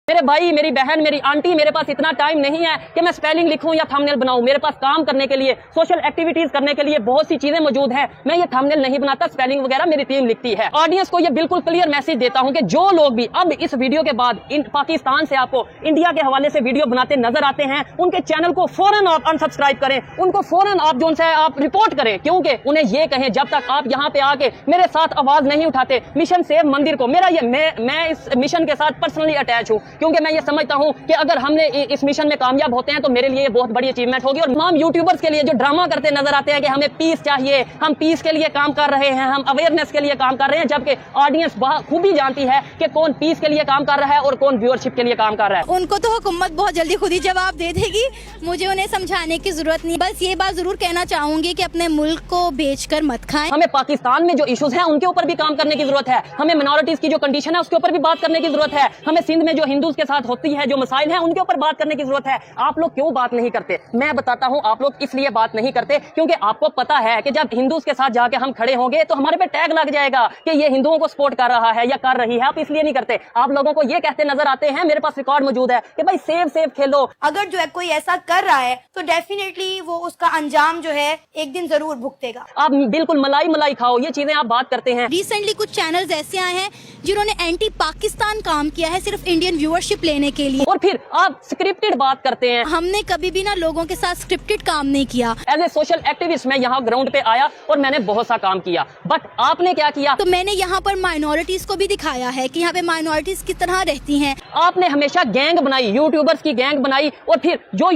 मेरे भाई, मेरी बहन, मेरी आंटी, मेरे पास इतना टाइम नहीं है कि मैं स्पेलिंग लिखूं या थंबनेल बनाऊं। मेरे पास काम करने के लिए, सोशल एक्टिविटीज करने के लिए बहुत सी चीजें मौजूद हैं। मैं ये थंबनेल नहीं बनाता, स्पेलिंग वगैरह मेरी टीम लिखती है। ऑडियंस को ये बिल्कुल क्लियर मैसेज देता हूं कि जो लोग भी अब इस वीडियो के बाद पाकिस्तान से आपको इंडिया के हवाले से वीडियो बनाते नजर आते हैं, उनके चैनल को फौरन आप अनसब्सक्राइब करें, उनको फौरन आप जो है आप रिपोर्ट करें, क्योंकि उन्हें ये कहें जब तक आप यहाँ पे आके मेरे साथ आवाज नहीं उठाते मिशन सेव मंदिर को, मेरा ये मैं इस मिशन के साथ पर्सनली अटैच हूँ, क्योंकि मैं ये समझता हूँ कि अगर हमने इस मिशन में कामयाब होते हैं तो मेरे लिए ये बहुत बड़ी अचीवमेंट होगी। और तमाम यूट्यूबर्स के लिए जो ड्रामा करते नजर आते हैं कि हमें पीस चाहिए, हम पीस के लिए काम कर रहे हैं, हम अवेयरनेस के लिए काम कर रहे हैं, जबकि ऑडियंस खूबी जानती है कि कौन पीस के लिए काम कर रहा है और कौन व्यूअरशिप के लिए काम कर रहा है। उनको तो हुकूमत बहुत जल्दी खुद ही जवाब दे देगी, मुझे उन्हें समझाने की जरूरत नहीं। बस ये बात जरूर कहना चाहूंगी कि अपने मुल्क को बेचकर मत खाएं। हमें पाकिस्तान में जो इश्यूज हैं उनके ऊपर भी काम करने की जरूरत है, हमें मिनोरिटीज की जो कंडीशन है उसके ऊपर भी बात करने की जरूरत है, हमें सिंध में जो हिंदूज के साथ होती है जो मसाइल हैं उनके ऊपर बात करने की जरूरत है। आप लोग क्यों बात नहीं करते? मैं बताता हूं, आप लोग इसलिए बात नहीं करते क्योंकि आपको पता है कि जब हिंदूज के साथ जाके हम खड़े होंगे तो हमारे पे टैग लग जाएगा कि ये हिंदुओं को सपोर्ट कर रहा है या कर रही है। आप इसलिए नहीं करते। आप लोगों को ये कहते नजर आते हैं, मेरे पास रिकॉर्ड मौजूद है कि भाई सेव सेव खेलो। अगर जो है कोई ऐसा कर रहा है तो डेफिनेटली वो उसका अंजाम जो है एक दिन जरूर भुगतेगा। आप बिल्कुल मलाई मलाई खाओ, ये चीजें आप बात करते हैं। रिसेंटली कुछ चैनल्स ऐसे आए हैं जिन्होंने एंटी पाकिस्तान काम किया है सिर्फ इंडियन व्यूअरशिप लेने के लिए, और फिर आप स्क्रिप्टेड बात करते हैं। हमने कभी भी ना लोगों के साथ स्क्रिप्टेड काम नहीं किया। एज ए सोशल एक्टिविस्ट मैं यहाँ ग्राउंड पे आया और मैंने बहुत सा काम किया, बट आपने क्या किया? तो मैंने यहाँ पर माइनॉरिटीज को भी दिखाया है कि यहाँ पे माइनॉरिटीज किस तरह रहती हैं। आपने हमेशा गैंग बनाई, यूट्यूबर्स की गैंग बनाई, और फिर जो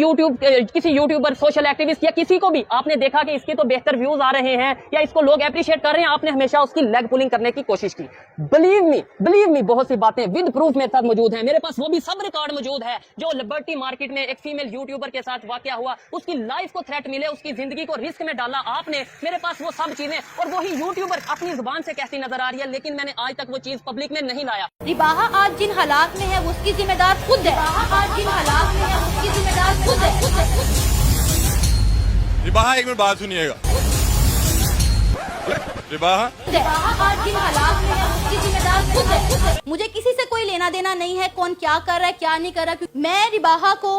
किसी यूट्यूबर, सोशल एक्टिविस्ट या किसी को भी आपने देखा कि इसके तो बेहतर व्यूज आ रहे हैं या इसको लोग अप्रिशिएट कर रहे हैं, आपने हमेशा उसकी लेग पुलिंग करने की कोशिश की। बिलीव मी बहुत सी बातें विद प्रूफ मेरे साथ मौजूद है, मेरे पास वो भी सब रिकॉर्ड मौजूद है। जो लिबर्टी मार्केट में एक फीमेल यूट्यूबर के साथ वाकया हुआ, उसकी लाइफ को थ्रेट मिले, उसकी जिंदगी को रिस्क में डाला आपने, मेरे पास वो सब चीजें, और वही यूट्यूबर अपनी जुबान से कहती नजर आ रही है, लेकिन मैंने आज तक वो चीज पब्लिक में नहीं लाया। रिबाहा आज जिन हालात में है उसकी जिम्मेदार खुद है। आज जिन हालात में है उसकी जिम्मेदार खुद है। रिबाहा एक मिनट बात सुनिएगा। रिबाहा आज जिन हालात में है उसकी जिम्मेदार खुद है। मुझे किसी से कोई लेना देना नहीं है कौन क्या कर रहा है क्या नहीं कर रहा, क्योंकि मैं रिबाहा को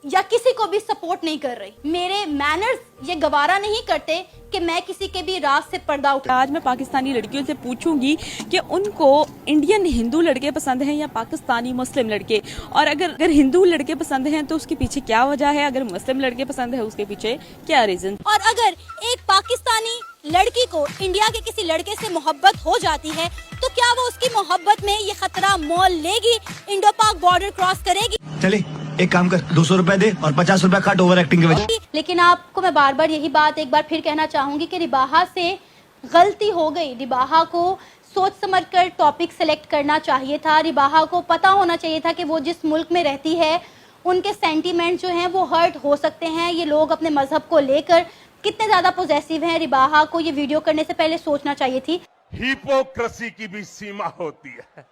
या किसी को भी सपोर्ट नहीं कर रही। मेरे मैनर्स ये गवारा नहीं करते कि मैं किसी के भी राज से पर्दा उठा। आज मैं पाकिस्तानी लड़कियों से पूछूंगी कि उनको इंडियन हिंदू लड़के पसंद हैं या पाकिस्तानी मुस्लिम लड़के, और अगर हिंदू लड़के पसंद हैं तो उसके पीछे क्या वजह है, अगर मुस्लिम लड़के पसंद है उसके पीछे क्या रीजन। और अगर एक पाकिस्तानी लड़की को इंडिया के किसी लड़के से मोहब्बत हो जाती है तो क्या वो उसकी मोहब्बत में ये खतरा मोल लेगी, इंडो पाक बॉर्डर क्रॉस करेगी? चले एक काम कर, 200 रुपए दे और 50 रुपए काट ओवर एक्टिंग के वजह। लेकिन आपको मैं बार बार यही बात एक बार फिर कहना चाहूंगी कि रिबाहा से गलती हो गई। रिबाहा को सोच समझकर टॉपिक सेलेक्ट करना चाहिए था। रिबाहा को पता होना चाहिए था कि वो जिस मुल्क में रहती है उनके सेंटीमेंट जो हैं वो हर्ट हो सकते हैं। ये लोग अपने मजहब को लेकर कितने ज्यादा पॉजिटिव हैं। रिबाहा को ये वीडियो करने से पहले सोचना चाहिए थी। हिपोक्रेसी की भी सीमा होती है।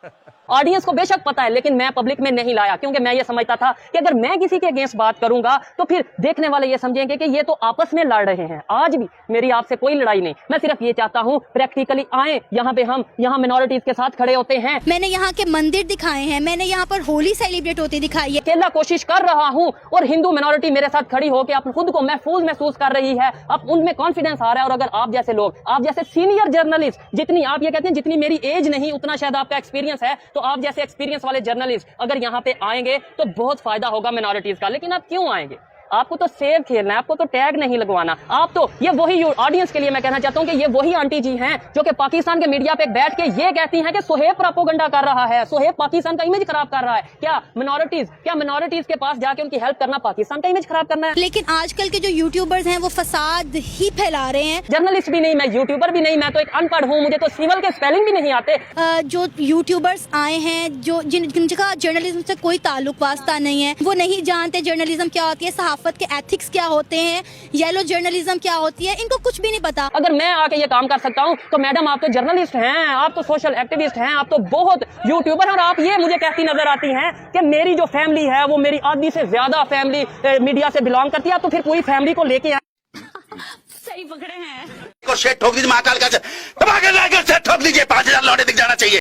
ऑडियंस को बेशक पता है, लेकिन मैं पब्लिक में नहीं लाया क्योंकि मैं ये समझता था कि अगर मैं किसी के अगेंस्ट बात करूंगा तो फिर देखने वाले ये समझेंगे कि ये तो आपस में लड़ रहे हैं। आज भी मेरी आपसे कोई लड़ाई नहीं, मैं सिर्फ ये चाहता हूं प्रैक्टिकली आए यहाँ पे, हम यहाँ मिनोरिटीज के साथ खड़े होते हैं। मैंने यहाँ के मंदिर दिखाए हैं, मैंने यहाँ पर होली सेलिब्रेट होती दिखाई है। अकेला कोशिश कर रहा हूँ और हिंदू मिनोरिटी मेरे साथ खड़ी होकर आप खुद को महफूज महसूस कर रही है, अब उनमें कॉन्फिडेंस आ रहा है। और अगर आप जैसे लोग, आप जैसे सीनियर जर्नलिस्ट, जितनी आप ये कहते हैं जितनी मेरी एज नहीं उतना शायद आपका एक्सपीरियंस है, तो आप जैसे एक्सपीरियंस वाले जर्नलिस्ट अगर यहाँ पे आएंगे तो बहुत फायदा होगा मिनोरिटीज का। लेकिन आप क्यों आएंगे? आपको तो सेव खेलना है, आपको तो टैग नहीं लगवाना। आप तो ये वही ऑडियंस के लिए मैं कहना चाहता हूं कि ये वही आंटी जी हैं जो कि पाकिस्तान के मीडिया पे बैठ के ये कहती हैं कि सोहेब प्रोपेगेंडा कर रहा है, सोहेब पाकिस्तान का इमेज खराब कर रहा है। क्या मिनोरिटीज के पास जाके उनकी हेल्प करना पाकिस्तान का इमेज खराब करना है? लेकिन आजकल के जो यूट्यूबर्स हैं वो फसाद ही फैला रहे हैं। जर्नलिस्ट भी नहीं, मैं यूट्यूबर भी नहीं, मैं तो एक अनपढ़ हूँ, मुझे तो सिविल के स्पेलिंग भी नहीं आते। जो यूट्यूबर्स आए हैं जो जिनका जर्नलिज्म से कोई ताल्लुक वास्ता नहीं है, वो नहीं जानते जर्नलिज्म क्या होती है, सहाफत के एथिक्स क्या होते हैं, येलो जर्नलिज्म क्या होती है, इनको कुछ भी नहीं पता। अगर मैं आके ये काम कर सकता हूँ तो मैडम आप तो जर्नलिस्ट हैं, आप तो सोशल एक्टिविस्ट हैं, आप तो बहुत यूट्यूबर हैं, और आप ये मुझे कहती नजर आती हैं कि मेरी जो फैमिली है वो मेरी आधी से ज्यादा फैमिली मीडिया से बिलोंग करती है, तो फिर पूरी फैमिली को लेके आए। सही पकड़े हैं। ठोक दीजिए महाकाल का ठोक दीजिए, 5000 लौटे दिख जाना चाहिए।